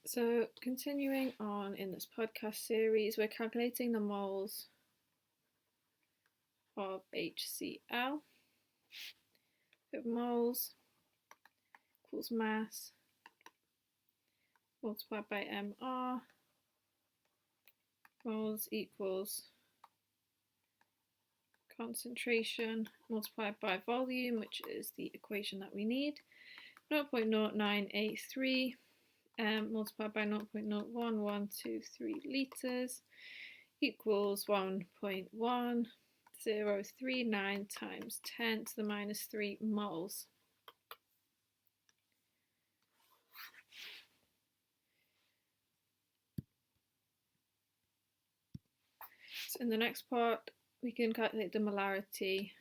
So continuing on in this podcast series, we're calculating the moles of HCl. So moles equals mass multiplied by mR, moles equals concentration multiplied by volume, which is the equation that we need, 0.0983 multiplied by 0.01123 litres equals 1.1039 times 10 to the minus 3 moles. So in the next part, we can calculate the molarity